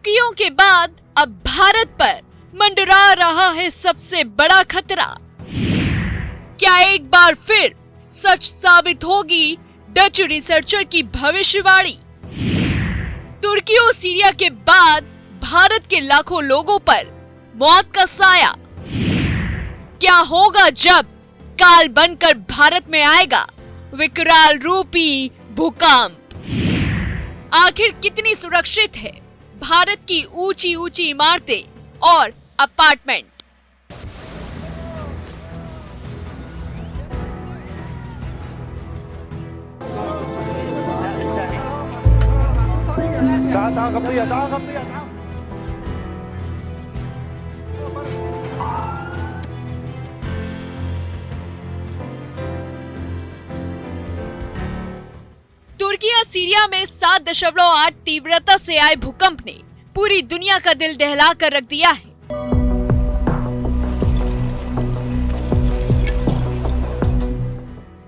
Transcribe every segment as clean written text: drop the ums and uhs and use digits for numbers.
तुर्कियों के बाद अब भारत पर मंडरा रहा है सबसे बड़ा खतरा। क्या एक बार फिर सच साबित होगी डच रिसर्चर की भविष्यवाणी? तुर्की और सीरिया के बाद भारत के लाखों लोगों पर मौत का साया। क्या होगा जब काल बनकर भारत में आएगा विकराल रूपी भूकंप? आखिर कितनी सुरक्षित है भारत की ऊंची ऊंची इमारतें और अपार्टमेंट? तुर्की और सीरिया में 7.8 तीव्रता से आए भूकंप ने पूरी दुनिया का दिल दहला कर रख दिया है।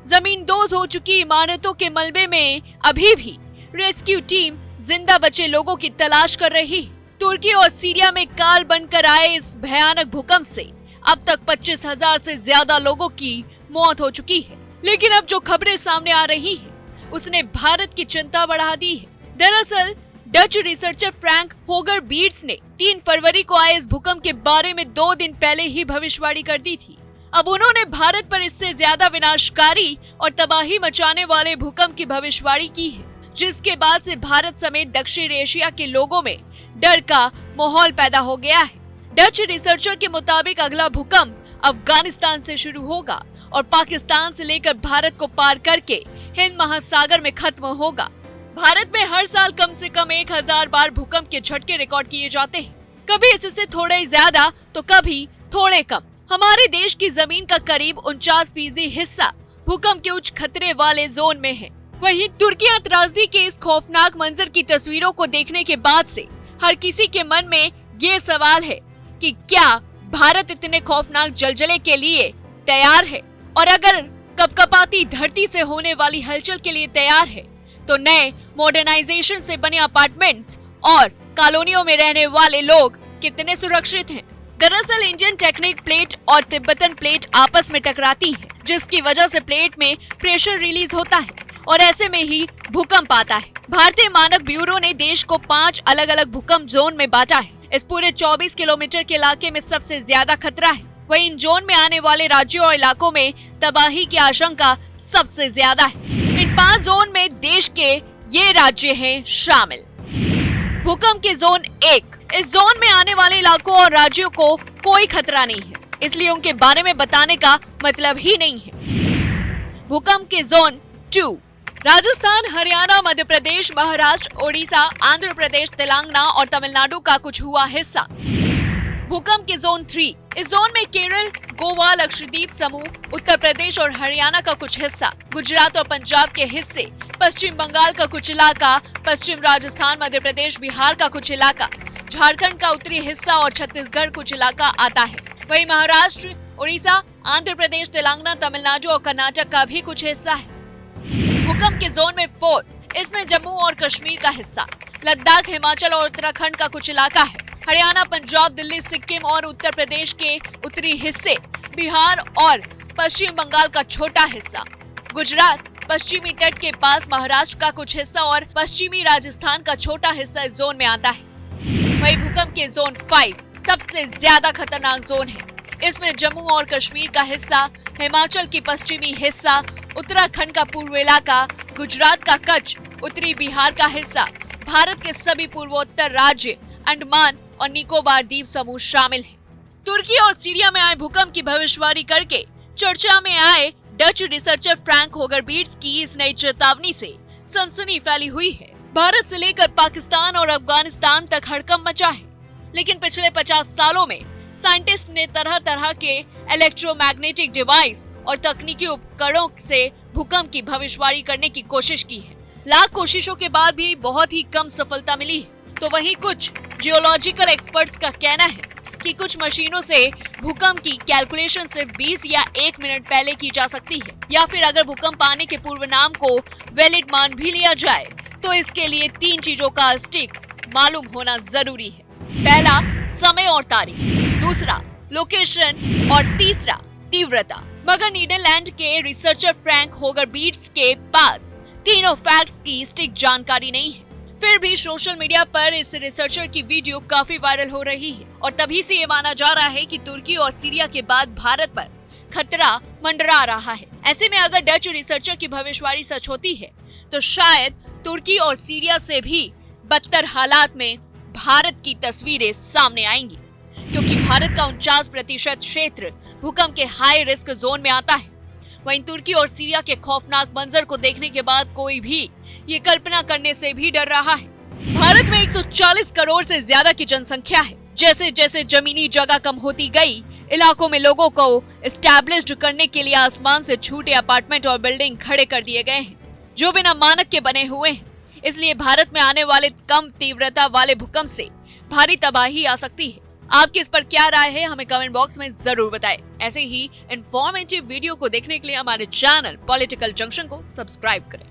जमींदोज हो चुकी इमारतों के मलबे में अभी भी रेस्क्यू टीम जिंदा बचे लोगों की तलाश कर रही है। तुर्की और सीरिया में काल बनकर आए इस भयानक भूकंप से अब तक 25,000 से ज्यादा लोगों की मौत हो चुकी है। लेकिन अब जो खबरें सामने आ रही है उसने भारत की चिंता बढ़ा दी है। दरअसल डच रिसर्चर फ्रैंक होगर बीट्स ने 3 फरवरी को आए इस भूकंप के बारे में 2 दिन पहले ही भविष्यवाणी कर दी थी। अब उन्होंने भारत पर इससे ज्यादा विनाशकारी और तबाही मचाने वाले भूकंप की भविष्यवाणी की है, जिसके बाद से भारत समेत दक्षिण एशिया के लोगों में डर का माहौल पैदा हो गया है। डच रिसर्चर के मुताबिक अगला भूकंप अफगानिस्तान से शुरू होगा और पाकिस्तान से लेकर भारत को पार करके हिंद महासागर में खत्म होगा। भारत में हर साल कम से कम 1000 बार भूकंप के झटके रिकॉर्ड किए जाते हैं, कभी इससे थोड़े ज्यादा तो कभी थोड़े कम। हमारे देश की जमीन का करीब 49% हिस्सा भूकंप के उच्च खतरे वाले जोन में है। वहीं तुर्की त्रासदी के इस खौफनाक मंजर की तस्वीरों को देखने के बाद से हर किसी के मन में ये सवाल है कि क्या भारत इतने खौफनाक जलजले के लिए तैयार है, और अगर कपकपाती धरती से होने वाली हलचल के लिए तैयार है तो नए मॉडर्नाइजेशन से बने अपार्टमेंट्स और कॉलोनियों में रहने वाले लोग कितने सुरक्षित हैं? दरअसल इंडियन टेक्टोनिक प्लेट और तिब्बतन प्लेट आपस में टकराती हैं, जिसकी वजह से प्लेट में प्रेशर रिलीज होता है और ऐसे में ही भूकंप आता है। भारतीय मानक ब्यूरो ने देश को 5 अलग अलग भूकंप जोन में बांटा है। इस पूरे 24 किलोमीटर के इलाके में सबसे ज्यादा खतरा है। वहीं इन जोन में आने वाले राज्यों और इलाकों में तबाही की आशंका सबसे ज्यादा है। इन 5 जोन में देश के ये राज्य हैं शामिल। भूकंप के जोन 1, इस जोन में आने वाले इलाकों और राज्यों को कोई खतरा नहीं है, इसलिए उनके बारे में बताने का मतलब ही नहीं है। भूकंप के जोन 2, राजस्थान, हरियाणा, मध्य प्रदेश, महाराष्ट्र, ओडिशा, आंध्र प्रदेश, तेलंगाना और तमिलनाडु का कुछ हुआ हिस्सा। भूकंप के जोन 3, इस जोन में केरल, गोवा, लक्षद्वीप समूह, उत्तर प्रदेश और हरियाणा का कुछ हिस्सा, गुजरात और पंजाब के हिस्से, पश्चिम बंगाल का कुछ इलाका, पश्चिम राजस्थान, मध्य प्रदेश, बिहार का कुछ इलाका, झारखंड का उत्तरी हिस्सा और छत्तीसगढ़ कुछ इलाका आता है। वहीं महाराष्ट्र, उड़ीसा, आंध्र प्रदेश, तेलंगाना, तमिलनाडु और कर्नाटक का भी कुछ हिस्सा है। भूकंप के जोन में 4, इसमें जम्मू और कश्मीर का हिस्सा, लद्दाख, हिमाचल और उत्तराखंड का कुछ इलाका है, हरियाणा, पंजाब, दिल्ली, सिक्किम और उत्तर प्रदेश के उत्तरी हिस्से, बिहार और पश्चिम बंगाल का छोटा हिस्सा, गुजरात, पश्चिमी तट के पास महाराष्ट्र का कुछ हिस्सा और पश्चिमी राजस्थान का छोटा हिस्सा इस जोन में आता है। वहीं भूकंप के जोन 5 सबसे ज्यादा खतरनाक जोन है। इसमें जम्मू और कश्मीर का हिस्सा, हिमाचल की पश्चिमी हिस्सा, उत्तराखंड का पूर्व इलाका, गुजरात का कच्छ, उत्तरी बिहार का हिस्सा, भारत के सभी पूर्वोत्तर राज्य, अंडमान और निकोबार द्वीप समूह शामिल हैं। तुर्की और सीरिया में आए भूकंप की भविष्यवाणी करके चर्चा में आए डच रिसर्चर फ्रैंक होगर बीट्स की इस नई चेतावनी से सनसनी फैली हुई है। भारत से लेकर पाकिस्तान और अफगानिस्तान तक हड़कंप मचा है, लेकिन पिछले 50 सालों में साइंटिस्ट ने तरह तरह के इलेक्ट्रोमैग्नेटिक डिवाइस और तकनीकी उपकरणों से भूकंप की भविष्यवाणी करने की कोशिश की है। लाख कोशिशों के बाद भी बहुत ही कम सफलता मिली है। तो वहीं कुछ जियोलॉजिकल एक्सपर्ट्स का कहना है कि कुछ मशीनों से भूकंप की कैलकुलेशन सिर्फ 20 या 1 मिनट पहले की जा सकती है, या फिर अगर भूकंप आने के पूर्व नाम को वैलिड मान भी लिया जाए तो इसके लिए 3 चीजों का स्टिक मालूम होना जरूरी है। पहला, समय और तारीख, दूसरा लोकेशन और तीसरा तीव्रता। मगर नीदरलैंड के रिसर्चर फ्रैंक होगर बीट्स के पास तीनों फैक्ट्स की सटीक जानकारी नहीं है। फिर भी सोशल मीडिया पर इस रिसर्चर की वीडियो काफी वायरल हो रही है और तभी से ये माना जा रहा है कि तुर्की और सीरिया के बाद भारत पर खतरा मंडरा रहा है। ऐसे में अगर डच रिसर्चर की भविष्यवाणी सच होती है तो शायद तुर्की और सीरिया से भी बदतर हालात में भारत की तस्वीरें सामने आएंगी, क्योंकि भारत का 49% क्षेत्र भूकंप के हाई रिस्क जोन में आता है। वहीं तुर्की और सीरिया के खौफनाक मंजर को देखने के बाद कोई भी ये कल्पना करने से भी डर रहा है। भारत में 140 करोड़ से ज्यादा की जनसंख्या है। जैसे जैसे जमीनी जगह कम होती गई, इलाकों में लोगों को एस्टैब्लिश्ड करने के लिए आसमान से छूटे अपार्टमेंट और बिल्डिंग खड़े कर दिए गए हैं, जो बिना मानक के बने हुए हैं। इसलिए भारत में आने वाले कम तीव्रता वाले भूकंप से भारी तबाही आ सकती है। आपकी इस पर क्या राय है, हमें कमेंट बॉक्स में जरूर बताएं। ऐसे ही इंफॉर्मेटिव वीडियो को देखने के लिए हमारे चैनल पॉलिटिकल जंक्शन को सब्सक्राइब करें।